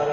$500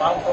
500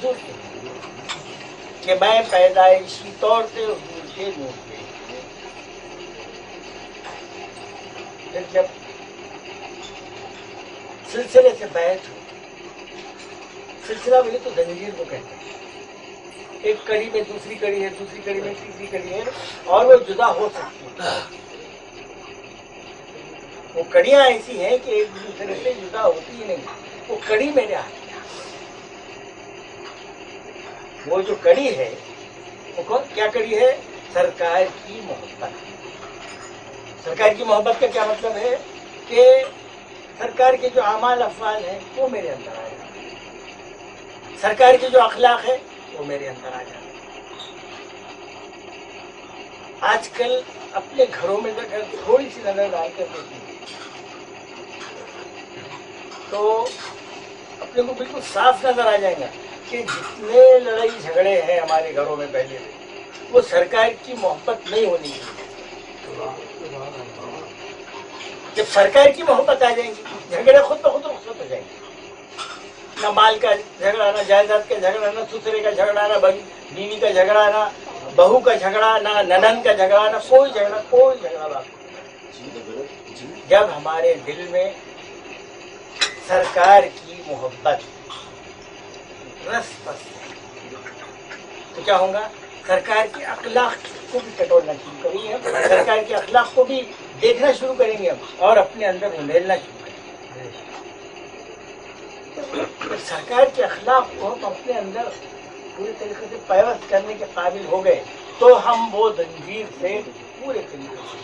حضور سے کہ میں پیدائشی طور سے حضور کے نور پہ، پھر جب سلسلے سے بیعت ہو، سلسلہ وہی تو زنجیر کو کہتے ہیں، ایک کڑی میں دوسری کڑی ہے، دوسری کڑی میں تیسری کڑی ہے، اور وہ جدا ہو سکتی ہے۔ وہ کڑیاں ایسی ہیں کہ ایک دوسرے سے جدا ہوتی ہی نہیں، وہ کڑی میرے ہاتھ میں۔ وہ جو کڑی ہے وہ کیا کڑی ہے؟ سرکار کی محبت۔ سرکار کی محبت کا کیا مطلب ہے؟ کہ سرکار کے جو اعمال افعال ہیں وہ میرے اندر آ جائیں، سرکار کے جو اخلاق ہے وہ میرے اندر آ جائیں۔ آج کل اپنے گھروں میں اگر تھوڑی سی نظر ڈال کر دیکھیں تو اپنے کو بالکل صاف نظر آ جائے گا کہ جتنے لڑائی جھگڑے ہیں ہمارے گھروں میں پہلے سے، وہ سرکار کی محبت نہیں ہونی چاہیے۔ جب سرکار کی محبت آ جائیں گی، جھگڑے خود بخود رخصت ہو جائیں گے۔ نہ مال کا جھگڑا، نہ جائیداد کا جھگڑا، نہ سسرے کا جھگڑا، نہ بیوی کا جھگڑا، نہ بہو کا جھگڑا، نہ ننند کا جھگڑا، نہ کوئی جھگڑا باقی۔ جب ہمارے دل میں سرکار کی محبت رس بس تو کیا ہوگا؟ سرکار کے اخلاق کو بھی ٹٹولنا شروع کریں گے ہم، سرکار کے اخلاق کو بھی دیکھنا شروع کریں گے ہم، اور اپنے اندر اندھیرنا شروع کریں گے۔ سرکار کے اخلاق کو ہم اپنے اندر پورے طریقے سے پیوست کرنے کے قابل ہو گئے تو ہم وہ زنجیر سے پورے طریقے سے،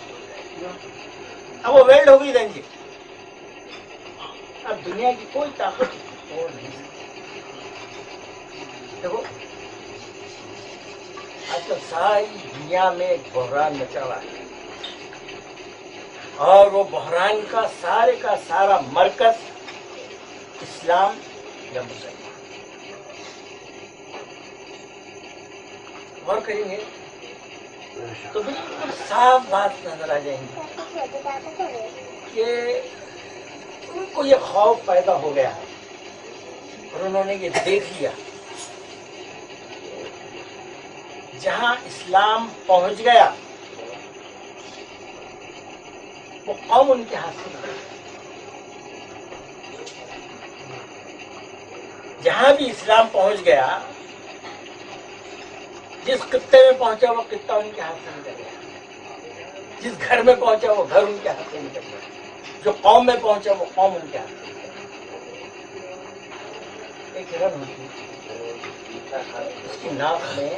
اب وہ ویلڈ ہو گئی زنجیر، اب دنیا کی کوئی طاقت توڑ نہیں سکتی۔ دیکھو آج کل ساری دنیا میں ایک بحران مچا ہوا ہے، اور وہ بحران کا سارا مرکز اسلام یا مسلمان۔ غور کریں گے تو بالکل صاف بات نظر آ جائیں گی کہ ان کو یہ خوف پیدا ہو گیا اور انہوں نے یہ دیکھ لیا جہاں اسلام پہنچ گیا وہ قوم ان کے ہاتھ سے نکل گئی۔ جہاں بھی اسلام پہنچ گیا، جس خطے میں پہنچا وہ خطہ ان کے ہاتھ سے نکل گیا، جس گھر میں پہنچا وہ گھر ان کے ہاتھ سے نکل گیا، جو قوم میں پہنچا وہ قوم ان کے ہاتھ سے نکل گیا۔ ایک ہرن ہوتی ہے، اس کی ناک میں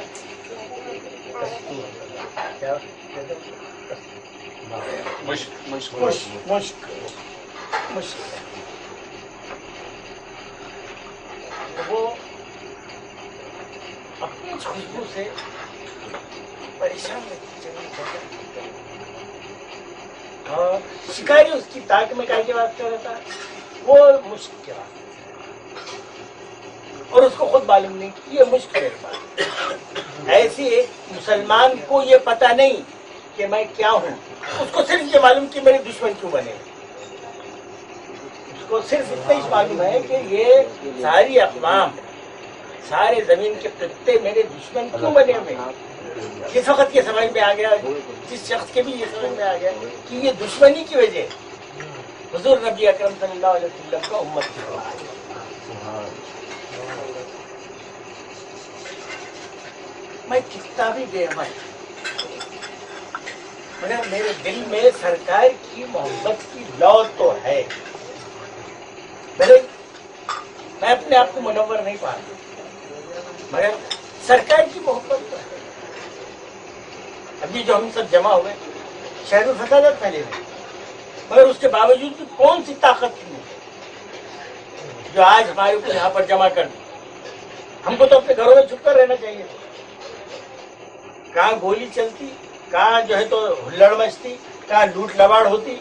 کستور کیا مشک وہ اپنی خوشبو سے پریشان رہتی اور شکاری اس کی تاک میں کائی کے بات کر رہا تھا، وہ مشک کے بات، اور اس کو خود معلوم نہیں کہ یہ مشک میرے پاس۔ ایسے مسلمان کو یہ پتہ نہیں کہ میں کیا ہوں، اس کو صرف یہ معلوم کہ میرے دشمن کیوں بنے، اس کو صرف اتنا ہی معلوم ہے کہ یہ ساری اقوام، سارے زمین کے خطے میرے دشمن کیوں بنے ہوئے۔ جس وقت یہ سمجھ میں آ گیا، جس شخص کے بھی یہ سمجھ میں آ گیا کہ یہ دشمنی کی وجہ حضور نبی اکرم صلی اللہ علیہ وسلم کا امت کی وجہ۔ میں کتنا بھی بے عمل مگر میرے دل میں سرکار کی محبت کی لو تو ہے، بھلے میں اپنے آپ کو منور نہیں پاتا مگر سرکار کی محبت تو ہے۔ ابھی جو ہم سب جمع ہوئے شہر الفسادات پھیلے ہوئے، مگر اس کے باوجود بھی کون سی طاقت تھی جو آج ہمارے کو یہاں پر جمع کر دی؟ ہم کو تو اپنے گھروں میں چھپ کر رہنا چاہیے، کہاں گولی چلتی، کہاں جو ہے تو ہلڑ مچتی، کہاں لوٹ لباڑ ہوتی،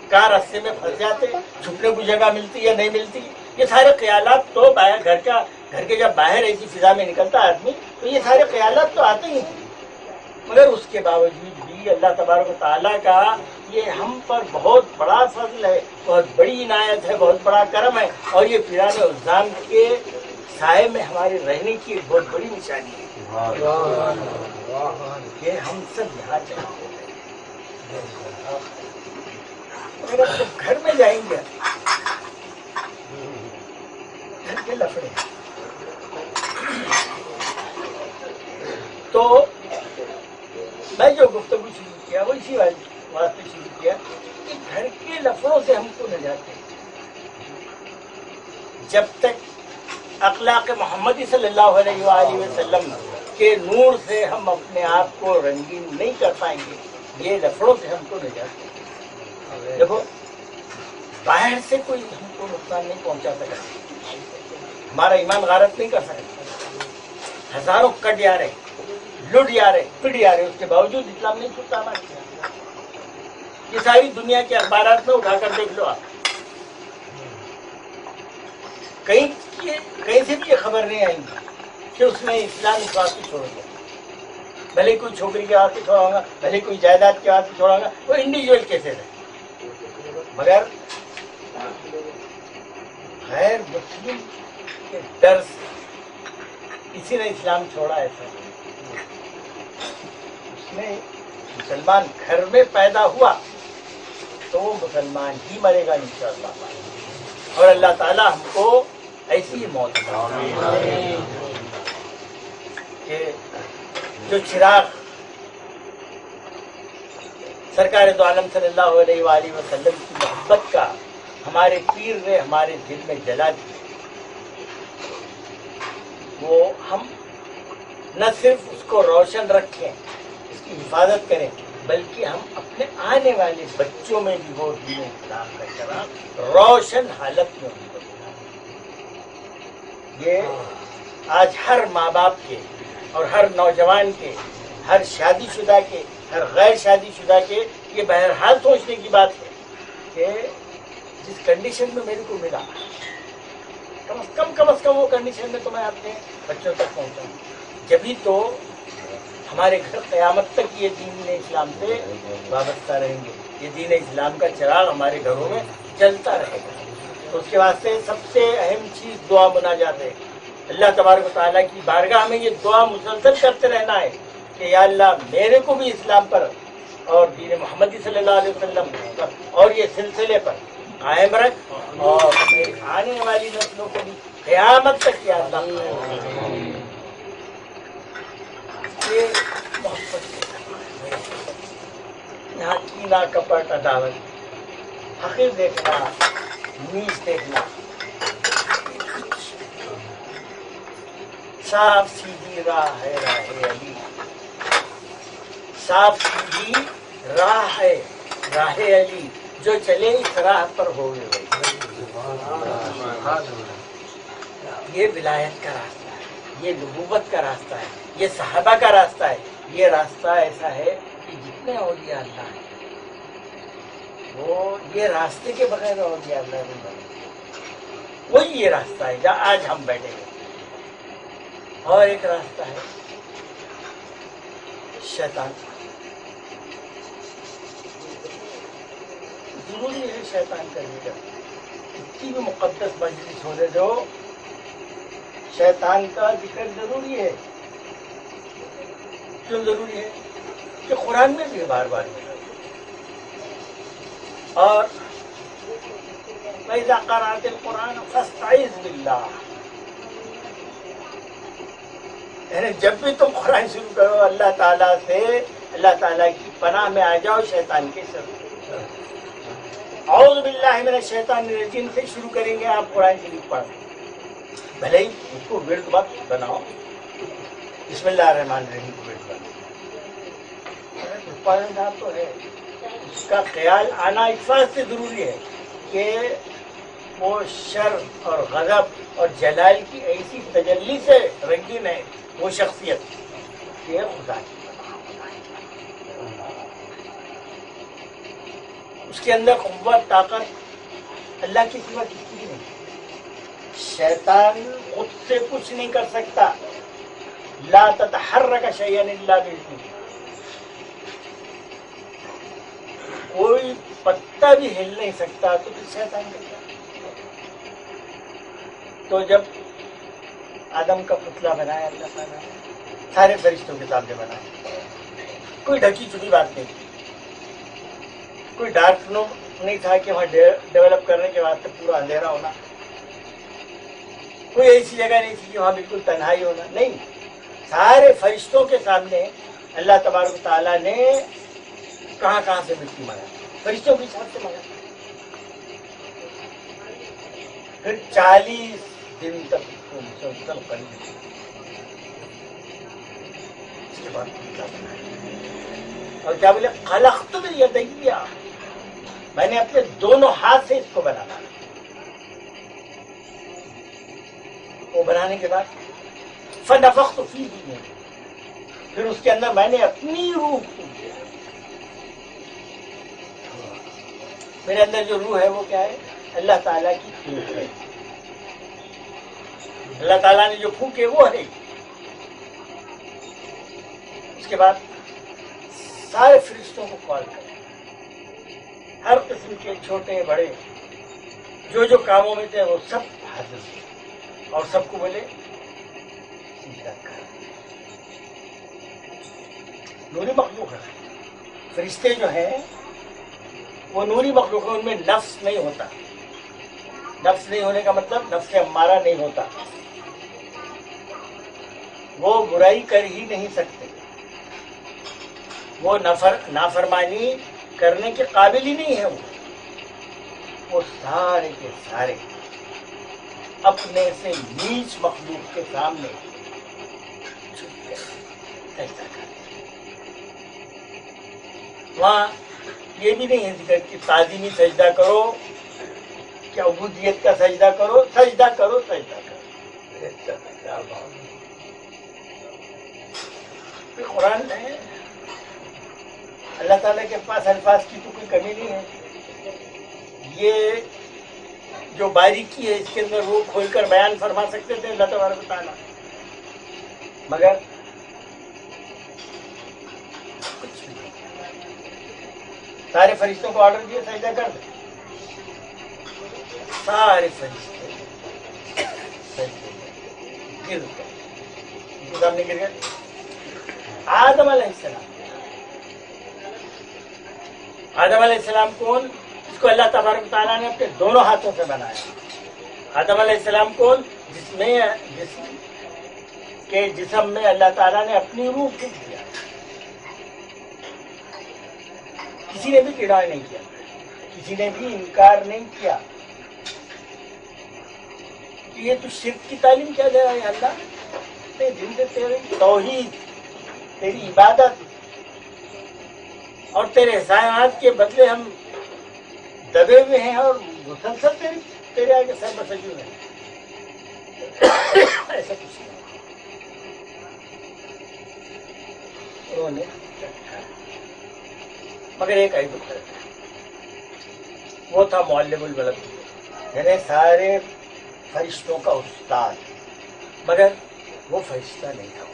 کہاں راستے میں پھنس جاتے، چھپنے کو جگہ ملتی یا نہیں ملتی، یہ سارے خیالات تو گھر کے جب باہر ایسی فضا میں نکلتا آدمی تو یہ سارے خیالات تو آتے ہی ہیں، مگر اس کے باوجود بھی اللہ تبارک و تعالیٰ کا یہ ہم پر بہت بڑا فضل ہے، بہت بڑی عنایت ہے، بہت بڑا کرم ہے، اور یہ پیران عظام کے سائے میں ہمارے رہنے کی ایک بہت بڑی نشانی ہے کہ ہم سب یہاں چلتے ہیں. اگر آپ جب گھر میں جائیں گے گھر کے لفڑے تو میں جو گفتگو شروع کیا وہ اسی واسطے شروع کیا کہ گھر کے لفڑوں سے ہم کو نجات ہے. جب تک اخلاق محمدی صلی اللہ علیہ وآلہ وسلم کے نور سے ہم اپنے آپ کو رنگین نہیں کر پائیں گے یہ لفڑوں سے ہم کو نجات ہے. دیکھو باہر سے کوئی ہم کو نقصان نہیں پہنچا سکتا, ہمارا ایمان غارت نہیں کر سکتا. ہزاروں کٹ یا رہے, لٹ یا رہے, پٹ یا رہے, اس کے باوجود اسلام نہیں چھوٹتا ہمارے. یہ ساری دنیا کے اخبارات میں اٹھا کر دیکھ لو آپ, کہیں سے بھی یہ خبر نہیں آئیں گی کہ اس نے اسلام اس واسطے چھوڑ دیا. بھلے کوئی چھوکری کے واسطے چھوڑا ہوگا, بھلے کوئی جائیداد کے واسطے چھوڑا ہوگا, وہ انڈیویجول کیسے ہے, مگر غیر مسلم کے ڈر سے کسی نے اسلام چھوڑا ایسا نہیں. اس نے مسلمان گھر میں پیدا ہوا تو وہ مسلمان ہی مرے گا انشاءاللہ, اور اللہ تعالی ہم کو ایسی موت کہ جو چراغ سرکار دو عالم صلی اللہ علیہ وآلہ وسلم کی محبت کا ہمارے پیر نے ہمارے دل میں جلا دیا, وہ ہم نہ صرف اس کو روشن رکھیں, اس کی حفاظت کریں, بلکہ ہم اپنے آنے والے بچوں میں بھی وہ دین اسلام کا چراغ روشن حالت میں ان کو دکھائیں. یہ آج ہر ماں باپ کے اور ہر نوجوان کے, ہر شادی شدہ کے, ہر غیر شادی شدہ کے یہ بہرحال سوچنے کی بات ہے کہ جس کنڈیشن میں میرے کو ملا کم از کم وہ کنڈیشن میں تو میں اپنے بچوں تک پہنچاؤں. جبھی تو ہمارے گھر قیامت تک یہ دین اسلام سے وابستہ رہیں گے, یہ دین اسلام کا چراغ ہمارے گھروں میں جلتا رہے گا. تو اس کے واسطے سب سے اہم چیز دعا مناجات ہے. اللہ تبارک و تعالیٰ کی بارگاہ میں یہ دعا مسلسل کرتے رہنا ہے کہ یا اللہ میرے کو بھی اسلام پر اور دین محمدی صلی اللہ علیہ وسلم پر اور یہ سلسلے پر قائم رکھ, اور میری آنے والی نسلوں کو بھی قیامت تک یا اللہ یہ محبت یہاں کینا کپٹ عداوت حقیر دیکھنا نیچ دیکھنا, صاف سیدھی راہ ہے راہ علی, صاف سیدھی راہ ہے راہ علی, جو چلے اس راہ پر ہوئے وہی. یہ ولایت کا راستہ ہے, یہ نبوت کا راستہ ہے, یہ صحابہ کا راستہ ہے. یہ راستہ ایسا ہے کہ جتنے اولیاء اللہ ہیں وہ یہ راستے کے بغیر اولیاء اللہ نہیں بنے. وہی یہ راستہ ہے جہاں آج ہم بیٹھے ہیں. اور ایک راستہ ہے شیطان. ضروری ہے شیطان کا لیڈر, کتنی بھی مقدس مجلس ہونے دو, شیطان کا ذکر ضروری ہے. کیوں ضروری ہے؟ کہ قرآن میں بھی بار بار ہے. اور وَإِذَا قَرَأْتَ الْقُرْآنَ فَاسْتَعِذْ بِاللَّهِ, یعنی جب بھی تم قرآن شروع کرو اللہ تعالیٰ سے, اللہ تعالیٰ کی پناہ میں آ جاؤ شیطان کے شر. اعوذ باللہ من الشیطان الرجیم سے شروع کریں گے آپ قرآن شریف پڑھ, بھلے ہی اس کو ورد وقت بناؤ, بسم اللہ الرحمن الرحیم کو ورد بناؤ. پڑھنا تو ہے, اس کا خیال آنا اس واسطے ضروری ہے کہ وہ شر اور غضب اور جلال کی ایسی تجلی سے رنگین ہے وہ شخصیت کہ خدا کی, اس کے اندر قوت طاقت اللہ کی سوا کسی کی نہیں. شیطان خود سے کچھ نہیں کر سکتا. لا تتحرک شیئا الا باذنہ, کوئی پتا بھی ہل نہیں سکتا تو پھر شیطان کرتا. تو جب آدم کا پتلا بنایا اللہ تعالیٰ نے، سارے فرشتوں کے سامنے بنایا، کوئی ڈھکی چھپی بات نہیں، کوئی ڈارک روم نہیں تھا کہ وہاں ڈیولپ کرنے کے بعد پورا اندھیرا ہونا، کوئی ایسی جگہ نہیں تھی کہ وہاں بالکل تنہائی ہونا، نہیں، سارے فرشتوں کے سامنے اللہ تبارک و تعالیٰ نے کہاں کہاں سے مٹی مانگا، فرشتوں کے حساب سے مانگا، پھر 40 دن تک اس کو مسلسل کر دیا، اس کے بعد پتلا بنایا، اور کیا بولے خلقت بیدی، میں نے اپنے دونوں ہاتھ سے اس کو بنانا، وہ بنانے کے بعد فنفخت فیہ، پھر اس کے اندر میں نے اپنی روح کو دیا، میرے اندر جو روح ہے وہ کیا ہے؟ اللہ تعالیٰ کی پھونک ہے، اللہ تعالیٰ نے جو پھونک ہے وہ ہے، اس کے بعد سارے فرشتوں کو کال کریں، ہر قسم کے چھوٹے بڑے جو جو کاموں میں تھے وہ سب حاضر تھے، اور سب کو بولے سجدہ کر، نوری مخلوق ہے، فرشتے جو ہیں وہ نوری مخلوق ہے، ان میں نفس نہیں ہوتا، نفس نہیں ہونے کا مطلب نفس امارہ نہیں ہوتا، وہ برائی کر ہی نہیں سکتے، وہ نافرمانی کرنے کے قابل ہی نہیں ہے، وہ سارے کے سارے اپنے سے نیچ مخلوق کے سامنے جھک گئے، سجدہ کرتے، وہاں یہ بھی نہیں ہے ذکر کہ تعظیمی سجدہ کرو، کہ عبودیت کا سجدہ کرو، سجدہ کرو، سجدہ کرو، قرآن میں اللہ تعالیٰ کے پاس الفاظ کی تو کوئی کمی نہیں ہے، یہ جو باریکی ہے اس کے اندر وہ کھول کر بیان فرما سکتے تھے اللہ تبارک و تعالیٰ، مگر کچھ نہیں، سارے فرشتوں کو آرڈر دیا سجدہ کر دے، سارے فرشتے سجدے گر گئے، ان کے سامنے گر گئے، آدم علیہ السلام، آدم علیہ السلام کون؟ اس کو اللہ تبارک و تعالیٰ نے اپنے دونوں ہاتھوں سے بنایا، آدم علیہ السلام کون؟ جسم میں اللہ تعالیٰ نے اپنی روح پھونک دیا، کسی نے بھی ٹیڑھا نہیں کیا، کسی نے بھی انکار نہیں کیا کہ یہ تو شرک کی تعلیم کیا دے رہا ہے اللہ، اپنے دل سے تیری توحید، تیری عبادت اور تیرے احسانات کے بدلے ہم دبے ہوئے ہیں اور مسلسل تیرے آگے سر بسجود ہیں، ایسا کچھ نہیں، انہوں نے مگر ایک عیب ہے، وہ تھا معلم البلد، یعنی سارے فرشتوں کا استاد، مگر وہ فرشتہ نہیں تھا،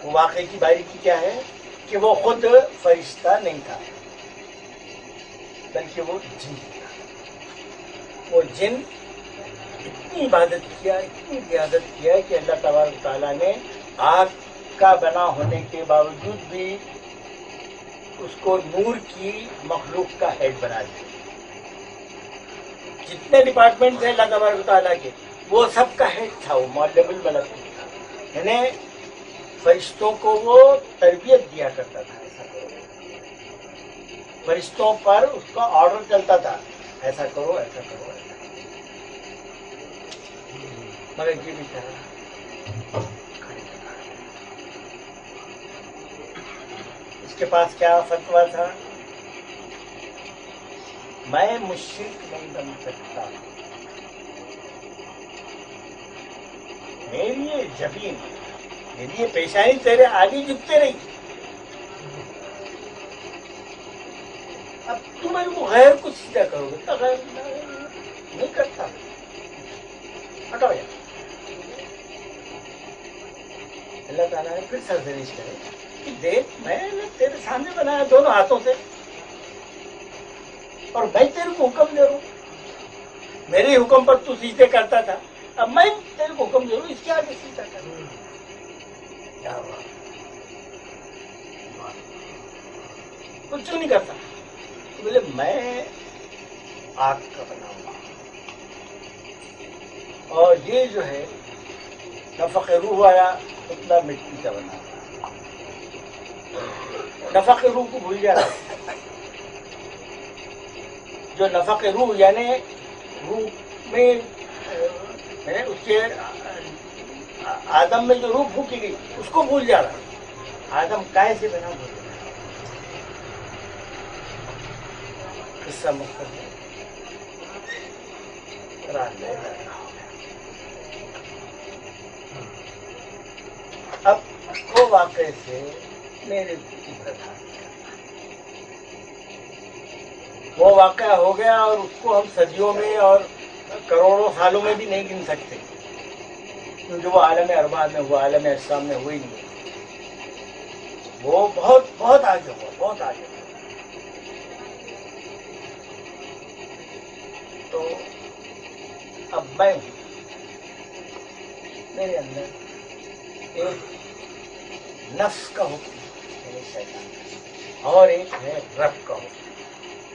وہ واقعے کی باریکی کیا ہے کہ وہ خود فرشتہ نہیں تھا بلکہ وہ جن تھا، وہ جن اتنی عبادت کیا، اتنی عبادت کیا کہ اللہ تبارک تعالیٰ نے آگ کا بنا ہونے کے باوجود بھی اس کو نور کی مخلوق کا ہیڈ بنا دیا، جتنے ڈپارٹمنٹ تھے اللہ تبارک تعالیٰ کے وہ سب کا ہیڈ تھا، وہ معلم الملک تھا، یعنی فرشتوں کو وہ تربیت دیا کرتا تھا، ایسا کرو، فرشتوں پر اس کا آرڈر چلتا تھا، ایسا کرو، ایسا کرو، ایسا کرو، مگر یہ بھی کہا اس کے پاس کیا فتویٰ تھا؟ میں مشرک نہیں بن سکتا، میری یہ جبین، میری یہ پیشانی تیرے آگے جھکتے رہی، اب تم میرے کو غیر کچھ سیدھا کرو گے، غیر نہیں کرتا، ہٹو جا۔ اللہ تعالیٰ نے پھر سرزنش کرے کہ دیکھ میں نے تیرے سامنے بنایا دونوں ہاتھوں سے، اور میں تیرے کو حکم دے رہا ہوں، میرے حکم پر تو سجدے کرتا تھا، اب میں تیرے کو حکم ضرور اس کے آگے سجدہ کروں. کیا ہوا؟ کچھ نہیں کرتا. بولے میں آگ کا بنا ہوا اور یہ جو ہے نفخ روح والا اتنا مٹی کا بنا ہوا. نفخ روح کو بھول جا رہا ہے. جو نفخ روح یعنی روح میں اس کے آدم میں جو روح پھونکی گئی اس کو بھول جا رہا ہے. آدم کائے سے بنا بھول جا رہا ہے. قصہ مختلف اب وہ واقعے سے میرے عبرت حاصل کرنا. وہ واقعہ ہو گیا اور اس کو ہم صدیوں میں اور کروڑوں سالوں میں بھی نہیں گن سکتے، کیونکہ وہ عالم ارواح میں ہوا، عالم اجسام میں ہوئی نہیں. وہ بہت بہت آگے ہوا، بہت آگے ہوا. تو اب میں ہوں، میرے اندر ایک نفس کا حکم یعنی شیطان کا، اور ایک ہے رب کا حکم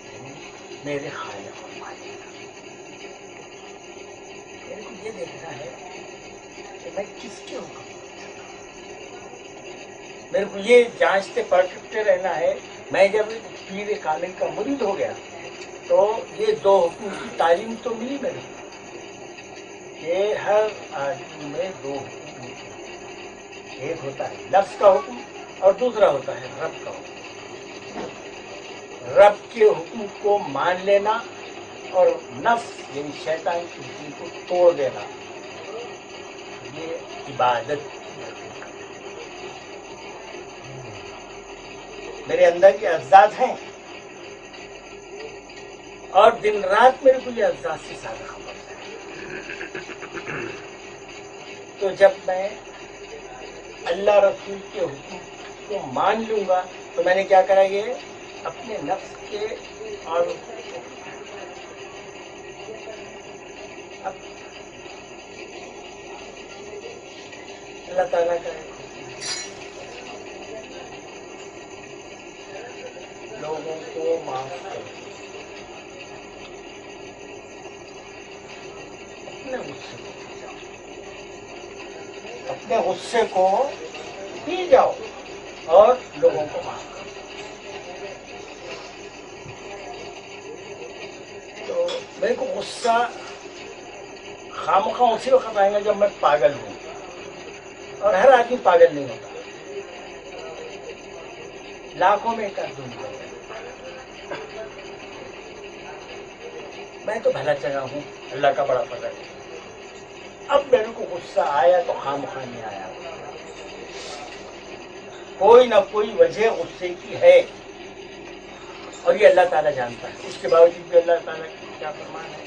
یعنی میرے خالق اور مالک کا. میرے کو یہ دیکھنا ہے کہ میں کس کے حکم پر چل رہا ہوں. میرے کو یہ جانچتے پرکھتے رہنا ہے. میں جب پیر کامل کا مرید ہو گیا تو یہ دو حکم کی تعلیم تو ملی میرے کو کہ ہر آدمی میں دو حکم ہوتے ہیں. ایک ہوتا ہے نفس کا حکم اور دوسرا ہوتا ہے رب کا حکم. رب کے حکم کو مان لینا اور نفس یعنی شیطان کے حکم کو توڑ دینا، یہ عبادت کی حقیقت ہے. میرے اندر کے اجزاء ہیں اور دن رات میرے کو یہ اجزاء سے زیادہ خبر ہے. تو جب میں اللہ رسول کے حکم کو مان لوں گا تو میں نے کیا کرا، یہ اپنے نفس کے اور اب اللہ تعالیٰ کا لوگوں کو معاف کرو. اپنے غصے کو پی جاؤ اور لوگوں کو معاف کرو. تو میرے کو غصہ خامخواہ اسی وقت آئے گا جب میں پاگل ہوں، اور ہر آدمی پاگل نہیں ہوتا. لاکھوں میں ایک آدمی ہوتا ہے. میں تو بھلا چنگا ہوں، اللہ کا بڑا فضل ہے. اب میرے کو غصہ آیا تو خامخواہ نہیں آیا، کوئی نہ کوئی وجہ غصے کی ہے اور یہ اللہ تعالیٰ جانتا ہے. اس کے باوجود بھی اللہ تعالیٰ کی کیا فرمان ہے،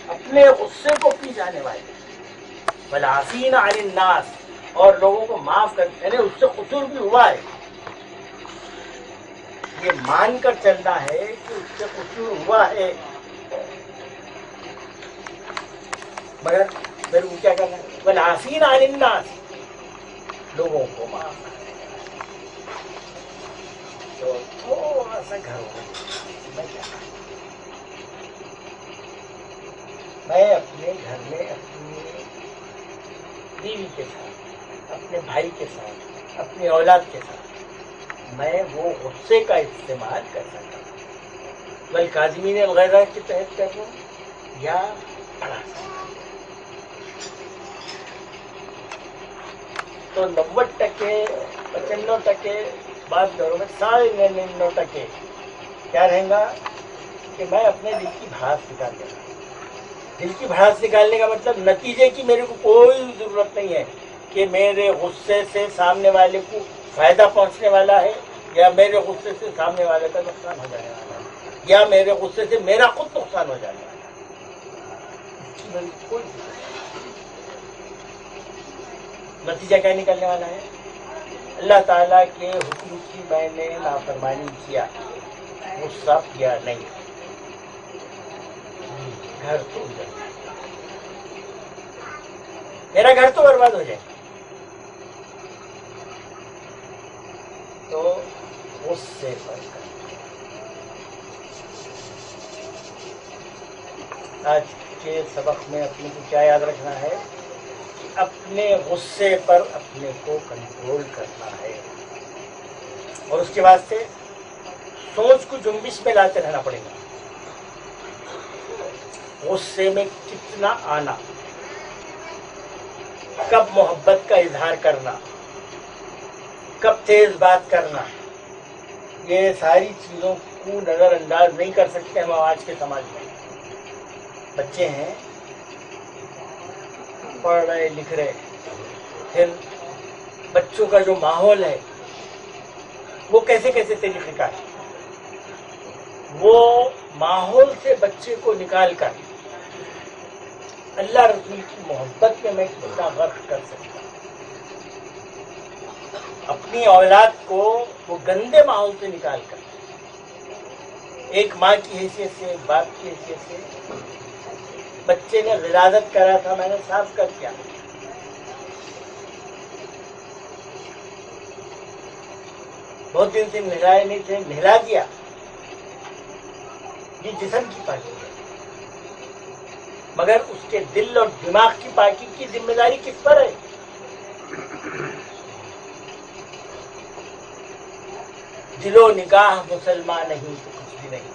اپنے غصے کو پی جانے والے والعافین عن الناس، اور لوگوں کو معاف کر، یعنی اس سے قصور بھی ہوا ہے، یہ مان کر چلنا ہے کہ اس سے قصور ہوا ہے، مگر میرے کو کیا کرنا ہے، والعافین عن الناس، لوگوں کو معاف کرنا. تو تھوڑا سا گھر ہو میں کیا کروں، میں اپنے گھر میں اپنی بیوی کے ساتھ، اپنے بھائی کے ساتھ، اپنی اولاد کے ساتھ میں وہ غصے کا استعمال کر سکتا ہوں. والکاظمین الغیظ کے تحت کر لوں یا بڑا سا. تو 90%، 95% بات گھروں میں 99% کیا رہیں گا کہ میں اپنے دل کی بھڑاس نکال دوں گا. دل کی بھڑاس نکالنے کا مطلب نتیجے کی میرے کو کوئی ضرورت نہیں ہے کہ میرے غصے سے سامنے والے کو فائدہ پہنچنے والا ہے یا میرے غصے سے سامنے والے کا نقصان ہو جانے والا ہے یا میرے غصے سے میرا خود نقصان ہو جانے والا ہے. اس کی میری کوئی ضرورت نہیں. نتیجہ کیا نکلنے والا ہے، اللہ تعالیٰ کے حکم کی میں نے نافرمانی کیا، غصہ کیا نہیں، گھر تو اجڑ جائے، میرا گھر تو برباد ہو جائے. تو غصے پر آج کے سبق میں اپنے کو کیا یاد رکھنا ہے کہ اپنے غصے پر اپنے کو کنٹرول کرنا ہے، اور اس کے واسطے سوچ کو جنبش میں لاتے رہنا پڑے گا. غصے میں کتنا آنا، کب محبت کا اظہار کرنا، کب تیز بات کرنا، یہ ساری چیزوں کو نظر انداز نہیں کر سکتے ہم آج کے سماج میں. بچے ہیں، پڑھ رہے لکھ رہے، پھر بچوں کا جو ماحول ہے وہ کیسے کیسے طریقے کا ہے، وہ ماحول سے بچے کو نکال کر اللہ رسول کی محبت میں میں کتنا غرق کر سکتا ہوں. اپنی اولاد کو وہ گندے ماحول سے نکال کر ایک ماں کی حیثیت سے، ایک باپ کی حیثیت سے، بچے نے غلاظت کرا تھا، میں نے صاف کر دیا، بہت دن سے نہلائے نہیں تھے، نہلا دیا. یہ جسم کی پاکی ہے، مگر اس کے دل اور دماغ کی پاکی کی ذمہ داری کس پر ہے؟ دل و نگاہ مسلمان نہیں تو کچھ بھی نہیں.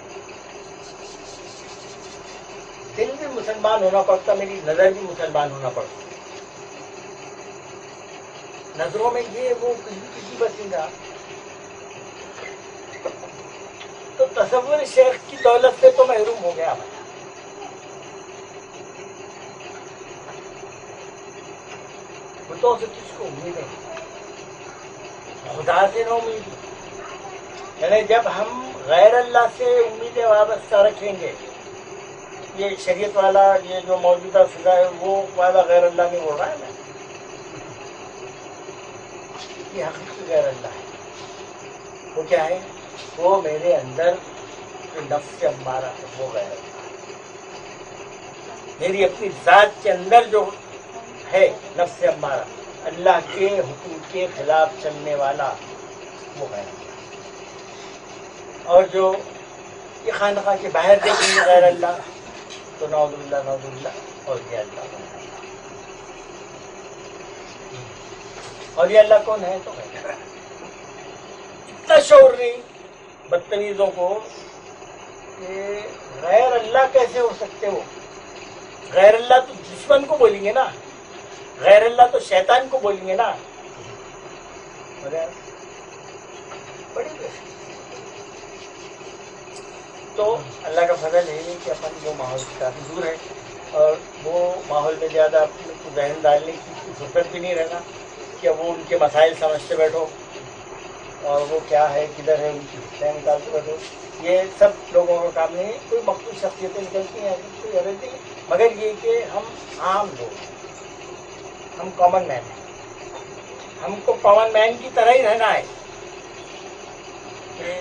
دل بھی مسلمان ہونا پڑتا، میری نظر بھی مسلمان ہونا پڑتا. نظروں میں یہ وہ کسی بسیگا تو تصور شیخ کی دولت سے تو محروم ہو گیا. بتوں سے کس کو امید ہے؟ خدا سے نہ امید. یعنی جب ہم غیر اللہ سے امیدیں وابستہ رکھیں گے، یہ شریعت والا یہ جو موجودہ فضا ہے وہ والا غیر اللہ نہیں بول رہا ہے نا، یہ حقیقی غیر اللہ ہے. وہ کیا ہے؟ وہ میرے اندر جو نفس امارہ ہے وہ غیر اللہ ہے. میری اپنی ذات کے اندر جو ہے نفس امارہ، اللہ کے حکم کے خلاف چلنے والا، وہ غیر اللہ. اور جو یہ خانقاہ کے باہر دیکھیں گے غیر اللہ تو نعوذ باللہ اور یہ اللہ. اور یہ اللہ کون ہے؟ تو اتنا شعور نہیں بدتمیزوں کو کہ غیر اللہ کیسے ہو سکتے ہو. غیر اللہ تو دشمن کو بولیں گے نا، غیر اللہ تو شیطان کو بولیں گے نا. بڑی تو اللہ کا فضل ہے کہ اپن وہ ماحول سے کافی دور ہے، اور وہ ماحول میں زیادہ اپنے کو ذہن ڈالنے کی فرصت بھی نہیں رہنا کہ وہ ان کے مسائل سمجھتے بیٹھو اور وہ کیا ہے کدھر ہے ان کی حصیں نکالتے بیٹھو. یہ سب لوگوں کا کام نہیں ہے. کوئی مخصوص شخصیتیں نکلتی ہیں کوئی غرض نہیں، مگر یہ کہ ہم عام لوگ ہیں، ہم کامن مین ہیں. ہم کو کامن مین کی طرح ہی رہنا ہے کہ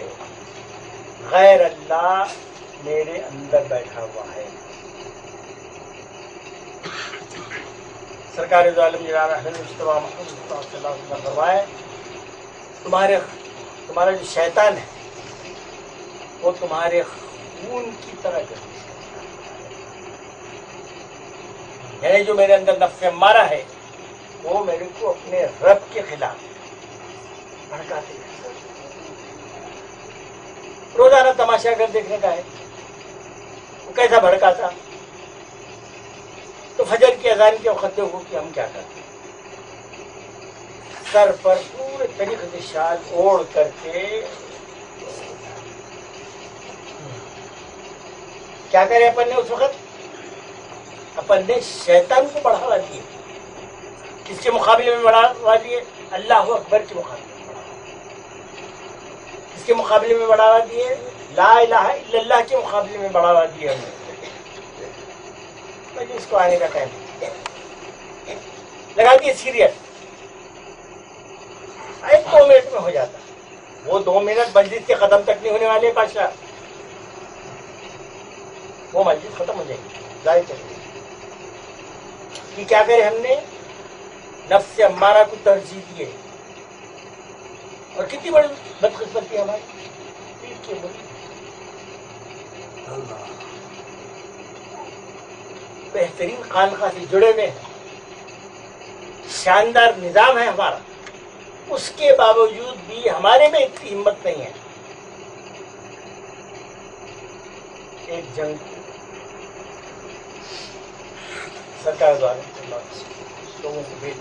غیر اللہ میرے اندر بیٹھا ہوا ہے. سرکار دو عالم جناب احمد مصطفیٰ محمد صلی اللہ علیہ وسلم فرمائے تمہارا جو شیطان ہے وہ تمہارے خون کی طرح گردش کرتا ہے. یعنی جو میرے اندر نفس امارہ ہے وہ میرے کو اپنے رب کے خلاف بھڑکاتے ہیں. روزانہ تماشا اگر دیکھنے کا ہے وہ کیسا بھڑکاتا، تو فجر کی اذان کے وقت دیکھو کہ ہم کیا کرتے ہیں. سر پر پورے طریقے سے شال اوڑھ کر کے کیا کرے اپن نے اس وقت؟ اپن نے شیطان کو بڑھاوا دیے. کس کے مقابلے میں بڑھاوا دیے؟ اللہ اکبر کے مقابلے میں. کس کے مقابلے میں بڑھاوا دیے؟ لا الہ الا اللہ کے مقابلے میں بڑھاوا دیے ہم نے. اس کو آنے کا ٹائم لگا دیے سیریس. 2 منٹ میں ہو جاتا. وہ 2 منٹ مسجد کے قدم تک نہیں ہونے والے بادشاہ. وہ مسجد ختم ہو جائے گی، ضائع چلے گی. کہ کیا کرے ہم نے؟ نفس امارہ کو ترجیح دیے. اور کتنی بڑی بدقسمتی ہے ہماری. پیٹ کے بڑی بہترین خانقاہ سے جڑے ہوئے ہیں، شاندار نظام ہے ہمارا، اس کے باوجود بھی ہمارے میں اتنی ہمت نہیں ہے. ایک جنگ سرکار دوارا لوگوں کو بھیج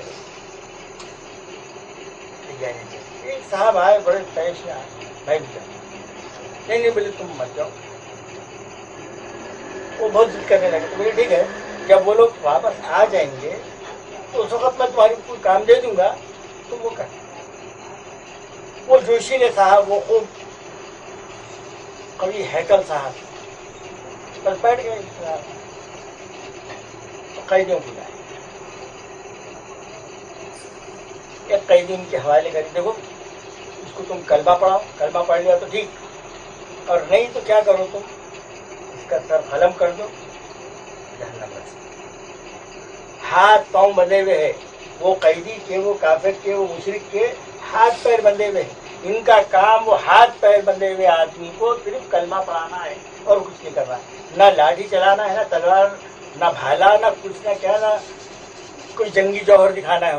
رہے ایک صاحب آئے بڑے پیش میں آئے، بھائی نہیں بولے تم مت جاؤ. وہ بہت ضد کرنے لگے. تو بولے ٹھیک ہے، جب وہ لوگ واپس آ جائیں گے تو اس وقت میں تمہاری کوئی کام دے دوں گا، تم وہ کر. وہ جوشیلے صاحب، وہ خوب قوی ہیکل صاحب، بس بیٹھ گئے. قیدیوں کو لائے، ایک قیدی ان کے حوالے کر، دیکھو اس کو تم کلمہ پڑھاؤ، کلمہ پڑھ لیا تو ٹھیک، اور نہیں تو کیا کرو تم اس کا سر قلم کر دو، جہنم میں. ہاتھ پاؤں بندھے ہوئے ہیں، وہ قیدی کے، وہ کافر کے، وہ مشرک کے ہاتھ پیر بندھے ہوئے ہیں. ان کا کام وہ ہاتھ پیر بندھے ہوئے آدمی کو صرف کلمہ پڑھانا ہے اور کچھ نہیں کرنا. نہ لاٹھی چلانا ہے، نہ تلوار، نہ بھالا، نہ کچھ، نہ کیا، نہ کوئی جنگی جوہر دکھانا ہے.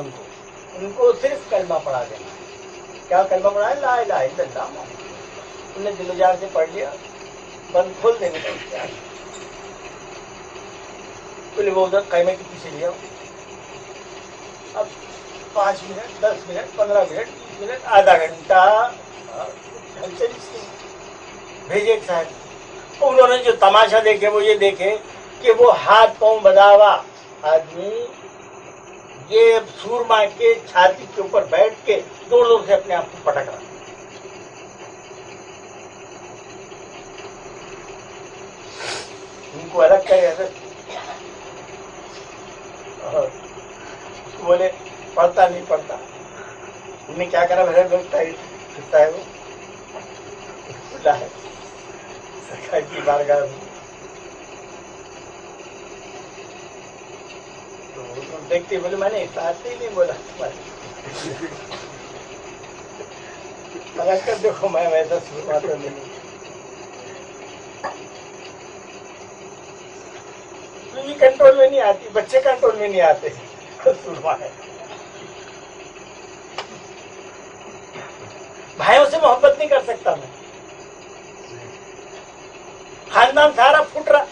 ان کو صرف کلمہ پڑھا دینا ہے. کیا کلمہ پڑھا ہے؟ لا الہ الا اللہ. انہوں نے دل و جان سے پڑھ لیا، بند کھول دیں گے. بولے وہ ادھر خیمے کے پیچھے لیا. اب 5 منٹ، 10 منٹ، 15 منٹ، 20 منٹ، آدھا گھنٹہ بھیجے ایک صاحب. انہوں نے جو تماشا دیکھے وہ یہ دیکھے کہ وہ ہاتھ پاؤں بندھا ہوا آدمی یہ سورما کے چھاتی کے اوپر بیٹھ کے زور زور سے اپنے آپ کو پٹک رہا. ان کو الگ کرے حضرت. بولے پڑھتا نہیں پڑھتا. انہوں نے کیا کرا؟ میرے دوست ہے وہ کھلا ہے سرکار کی بارگاہ میں. تو دیکھتے بولے میں نے ساتھ ہی نہیں بولا تمہارے کر دیکھو میں ویسا سنوا تو نہیں. بیوی کنٹرول میں نہیں آتی، بچے کنٹرول میں نہیں آتے، سنوا ہے. بھائیوں سے محبت نہیں کر سکتا میں، خاندان سارا پھٹ رہا،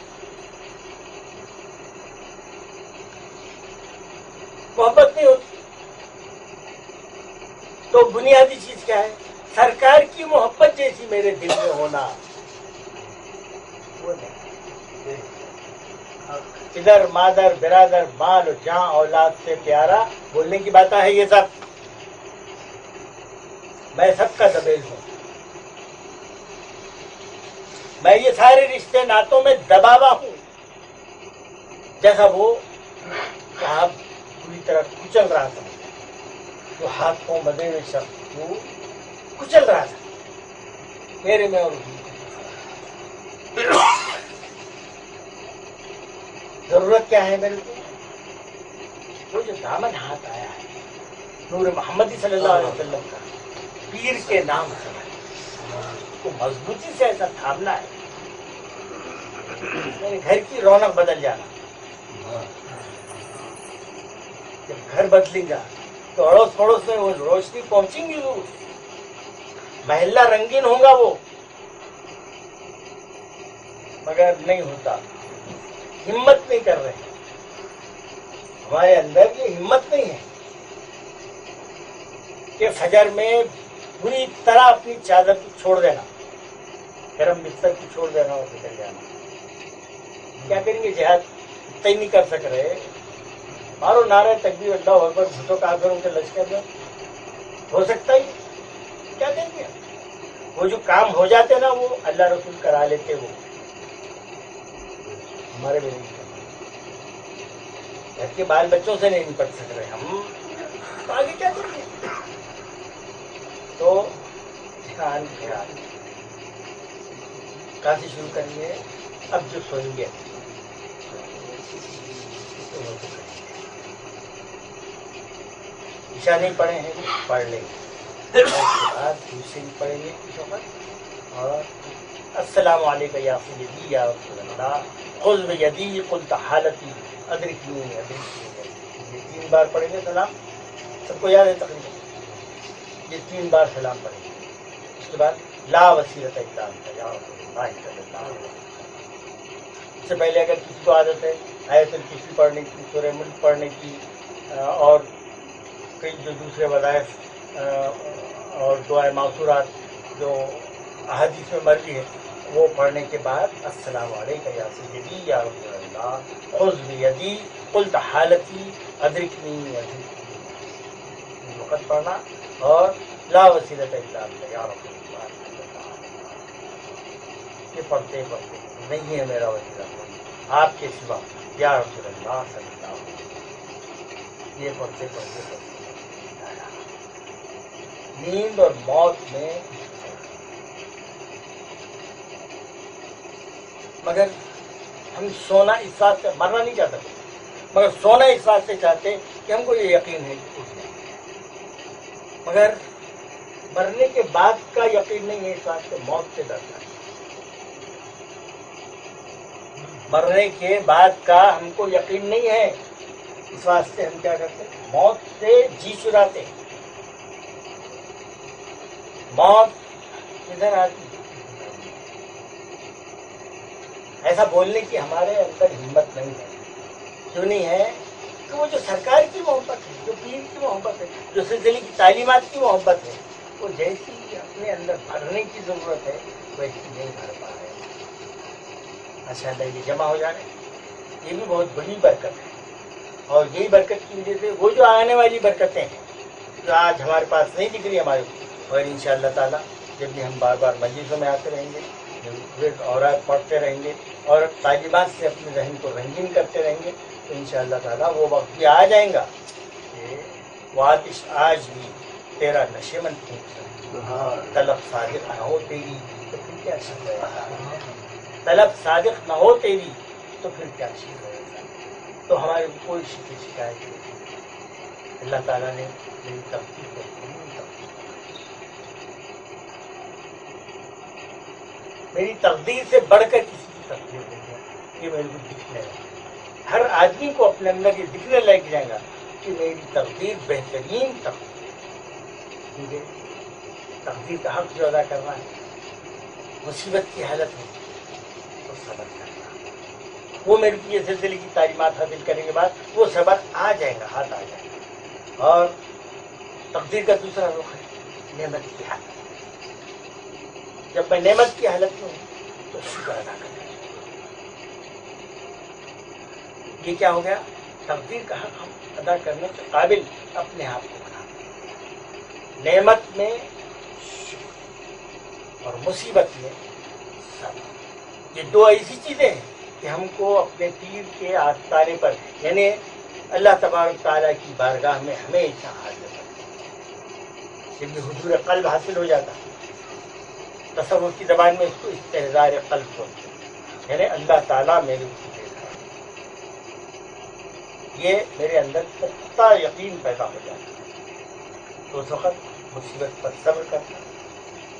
محبت نہیں ہوتی. تو بنیادی چیز کیا ہے؟ سرکار کی محبت جیسی میرے دل میں ہونا. وہ نہیں. ادھر مادر برادر مال و جاں اولاد سے پیارا بولنے کی بات ہے. یہ سب میں سب کا دبیل ہوں. میں یہ سارے رشتے ناتوں میں دباوا ہوں. جیسا وہ آپ پوری طرح کچل رہا تھا، جو ہاتھ پاؤں بدے ہوئے شخص کو کچل رہا تھا میرے میں. اور ضرورت کیا ہے میرے کو؟ وہ جو دامن ہاتھ آیا ہے نور محمدی صلی اللہ علیہ وسلم کا، پیر کے نام سے کو مضبوطی سے ایسا تھامنا ہے میرے گھر کی رونق بدل جانا. جب گھر بدلے گا تو اڑوس پڑوس میں وہ روشنی پہنچیں گی، وہ محلہ رنگین ہوگا وہ. مگر نہیں ہوتا، ہمت نہیں کر رہے. ہمارے اندر یہ ہمت نہیں ہے کہ فجر میں پوری طرح اپنی چادر کو چھوڑ دینا، گرم بستر کو چھوڑ دینا اور نکل جانا. کیا کریں گے؟ جہاد اتنا ہی نہیں کر سک رہے، مارو نعرہ تکبیر اللہ اکبر، بھوتوں کافروں کے لشکر میں ہو سکتا ہی کیا کریں گے؟ وہ جو کام ہو جاتے نا وہ اللہ رسول کرا لیتے، وہ ہمارے میں نہیں. گھر کے بال بچوں سے نہیں نپٹ سک رہے ہم، تو آگے کیا کریں گے؟ تو دھیان کہاں سے شروع کریں گے؟ اب جو سوئیں گے عشاء نہیں پڑھے ہیں پڑھ لیں گے، اس کے بعد دوسرے بھی پڑھیں گے اس وقت، اور السلام علیکم یا سیدی یا رسول اللہ خذ بیدی قلت حالتی ادرکنی ادرکنی، یہ 3 بار پڑھیں گے سلام، سب کو یاد ہے تقریباً، یہ 3 بار سلام پڑھیں گے، اس کے بعد لا وسیلۃ الا انت یا رسول اللہ صلی اللہ علیہ وسلم۔ اس سے پہلے اگر کسی کو عادت ہے آیت الکرسی پڑھنے کی، سورہ ملک پڑھنے کی، اور کئی جو دوسرے وظائف اور دعائے معصورات جو احادیث میں مروی ہے وہ پڑھنے کے بعد السلام علیکم یا سیدی یا رسول اللہ خذ بیدی قلت حالتی ادرکنی ادرکنی، وقت پڑھنا، اور لا وسیلۃ الا انت یا رسول اللہ صلی اللہ علیہ وسلم، یہ پڑھتے پڑھتے نہیں ہے میرا وسیلہ کوئی آپ کے سوا یا رسول اللہ صلی اللہ علیہ وسلم، یہ پڑھتے پڑھتے پڑھتے نیند اور موت میں، مگر ہم سونا اس بات سے، مرنا نہیں چاہتا مگر سونا اس بات سے چاہتے کہ ہم کو یہ یقین ہے کہ اٹھ جائیں، مگر مرنے کے بعد کا یقین نہیں ہے، اس بات سے موت سے ڈرنا ہے، مرنے کے بعد کا ہم کو یقین نہیں ہے، اس واسطے ہم کیا کرتے ہیں، موت سے جی چراتے ہیں۔ موت کدھر آتی ہے؟ ایسا بولنے کی ہمارے اندر ہمت نہیں ہے، کیوں نہیں ہے کہ وہ جو سرکار کی محبت ہے، جو پیر کی محبت ہے، جو سلسلے کی تعلیمات کی محبت ہے، وہ جیسی اپنے اندر بھرنے کی ضرورت ہے ویسی نہیں بھر پا رہے، ماشاء اللہ یہ جمع ہو جا رہے ہیں، یہ بھی بہت بڑی برکت ہے، اور یہی برکت کی وجہ سے وہ جو آنے والی برکتیں ہیں جو آج ہمارے پاس نہیں دکھ رہی ہمارے کو، اور انشاءاللہ تعالیٰ جب بھی ہم بار بار مجلسوں میں آتے رہیں گے، اورات پڑھتے رہیں گے اور تعلیمات سے اپنے ذہن کو رنگین کرتے رہیں گے، تو انشاءاللہ تعالیٰ وہ وقت بھی آ جائیں گا کہ وہ آتش آج بھی تیرا نشے من پھونک طلب صادق نہ ہو تیری تو پھر کیا چیز ہے، طلب صادق نہ ہو تیری تو پھر کیا چیز ہے، تو ہمارے کوئی شکایت نہیں، اللہ تعالیٰ نے میری تقدیر کو میری تقدیر سے بڑھ کر کسی کی تقدیر نہیں ہے، یہ میرے کو دکھنے لگا، ہر آدمی کو اپنے اندر یہ دکھنے لگ جائے گا کہ میری تقدیر بہترین تقدیر ہے، مجھے تقدیر کا حق جو ادا کرنا ہے، مصیبت کی حالت میں تو صبر کرنا، وہ میرے کو یہ سلسلے کی تعلیمات حاصل کرنے کے بعد وہ صبر آ جائے گا، ہاتھ آ جائے گا، اور تقدیر کا دوسرا رخ ہے نعمت کی حالت، جب میں نعمت کی حالت میں ہوں تو شکر ادا کرنا، یہ کیا ہو گیا، تقدیر کا حق ہم ادا کرنے کے قابل اپنے آپ کو بنا، نعمت میں شکر اور مصیبت میں صبر، یہ دو ایسی چیزیں ہیں کہ ہم کو اپنے پیر کے آستانے پر یعنی اللہ تبارک تعالیٰ کی بارگاہ میں ہمیشہ حاضر رکھتے ہیں، جب یہ حضور قلب حاصل ہو جاتا ہے، تصوف کی زبان میں اس کو استحضار قلب بولتے ہیں، یعنی اللہ تعالیٰ میرے کو دیکھ رہا ہے، یہ میرے اندر پختہ یقین پیدا ہو جاتا ہے، تو اس وقت مصیبت پر صبر کرنا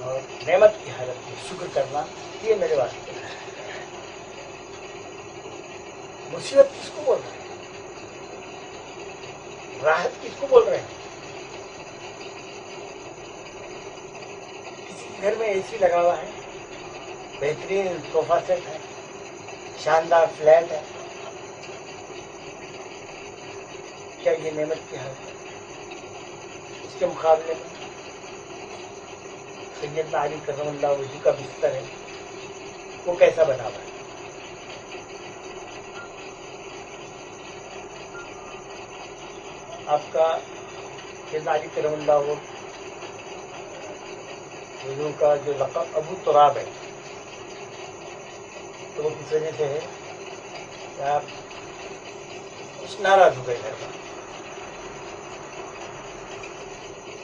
اور نعمت کی حالت میں شکر کرنا، یہ میرے واسطے ہے۔ مصیبت کس کو بول رہے ہیں، راحت کس کو بول رہے ہیں، کسی گھر میں اے سی لگا ہوا ہے، بہترین صوفہ سیٹ ہے، شاندار فلیٹ ہے، کیا یہ نعمت کی حالت ہے؟ اس کے مقابلے میں سیدنا علی کرم اللہ وجہ کا بستر ہے، وہ کیسا بنا ہوا ہے، آپ کا سیدنا علی کرم اللہ وجہ کا جو لقب ابو تراب ہے، تو وہ کس وجہ سے ہے کہ آپ کچھ ناراض ہو گئے گھر میں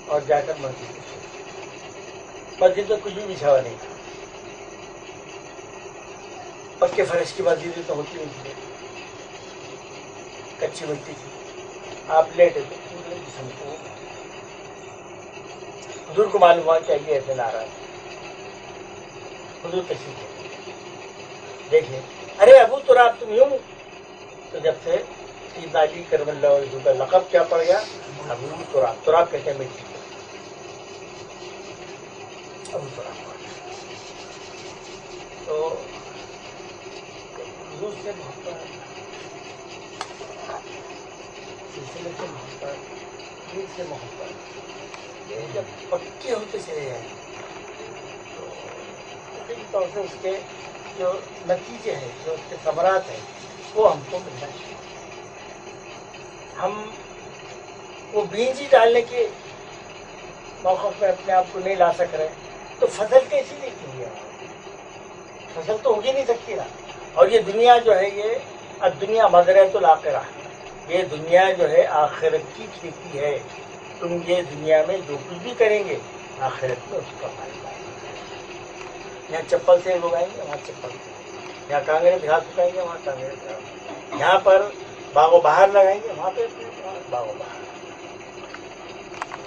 اور جا کر مسجد میں کچھ بھی بچھاوا نہیں تھا، پکے فرش کی مسجدیں تو ہوتی نہیں تھی، کچی مٹی تھی، آپ لیٹے تو پورے جسم کو حضور کو معلوم ہوا کہ یہ ایسے ناراض ہے، حضور تشریف لے دیکھیں، ارے ابو تراب تم یوں، تو جب سے سیدنا علی کرم اللہ وجہہ کا لقب کیا پڑ گیا؟ ابو تراب، تراب کہتے ہیں مٹی کو، ابو تراب پڑ گیا۔ تو حضور سے محبت، سلسلے سے محبت، دل سے محبت، یہ جب پکے ہوتے چلے جائیں تو طبی طور سے اس کے جو نتیجے ہیں، جو اس کے ثمرات ہیں، وہ ہم کو ملنا چاہیے۔ ہم وہ بیج ہی ڈالنے کے موقف میں اپنے آپ کو نہیں لا سک رہے تو فصل کیسی دیکھیں گے؟ فصل تو ہوگی نہیں سکتی نا۔ اور یہ دنیا جو ہے، یہ الدنیا مزرعۃ الآخرہ، یہ دنیا جو ہے آخرت کی کھیتی ہے۔ تم یہ دنیا میں جو کچھ بھی کریں گے آخرت میں اس کا فائدہ ہے۔ یہاں چپل سے لوگ آئیں گے، وہاں چپل سے، یہاں کانگڑے گھاس اگائیں گے، وہاں کانگڑے گھاس، یہاں پر باغ و بہار لگائیں گے، وہاں پہ باغ و بہار۔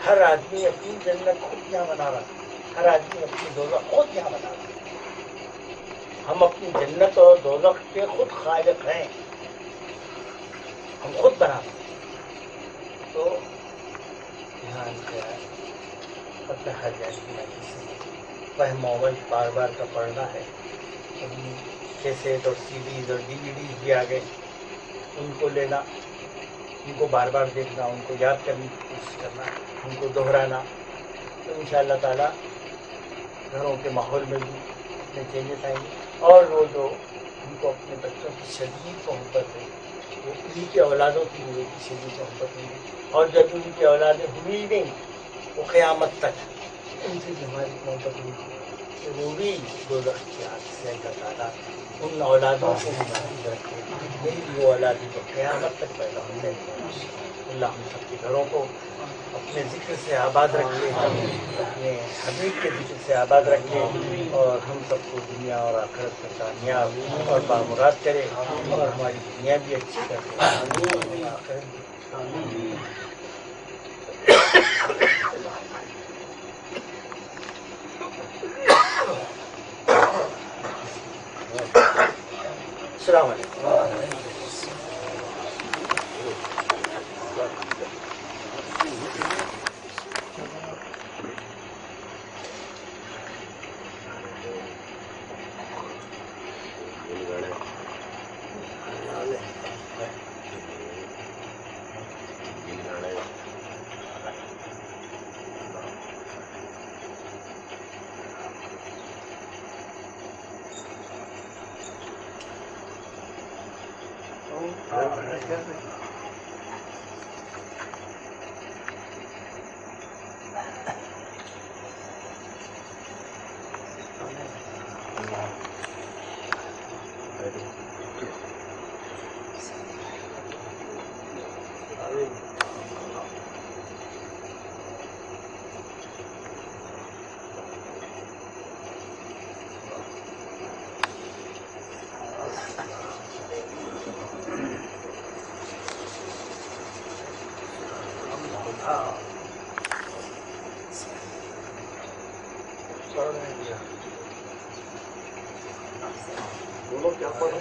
ہر آدمی اپنی جنت خود یہاں بنا رہا ہے، ہر آدمی اپنی دوزخ خود یہاں بنا رہا ہے۔ ہم اپنی جنت اور دوزخ کے خود خالق ہیں، ہم خود بنا رہے ہیں۔ تو دھیان خیال اپنے خیال کی مجلس سے فہم و بار بار کا پڑھنا ہے۔ ابھی کیسٹ اور سی ڈیز اور ڈی وی ڈیز بھی آ گئے، ان کو لینا، ان کو بار بار دیکھنا، ان کو یاد کرنے کی کوشش کرنا، ان کو دہرانا، تو انشاءاللہ تعالیٰ گھروں کے ماحول میں بھی اتنے چینجز آئیں گے۔ اور وہ جو ان کو اپنے بچوں کی شدید محبت ہے، وہ انہیں کی اولادوں کی بھی شدید محبت ہوگی، اور جب ان کی اولادیں ہوئی نہیں وہ قیامت تک ان سے بھی ہماری محبت ہوگی کہ وہ بھی دوزخ کی آگ سے اللہ تعالیٰ ان اولادوں کو بھی محفوظ رکھے، میری بھی وہ اولادیں تو قیامت تک پیدا ہوتے ہیں۔ اللہ ہم سب کے گھروں کو اپنے ذکر سے آباد رکھے، اپنے حبیب کے ذکر سے آباد رکھے، اور ہم سب کو دنیا اور آخرت میں کامیاب اور بامراد کرے، اور ہماری دنیا بھی اچھی کرے، آخرت بھی۔ السلام علیکم۔ بولو کیا پڑھ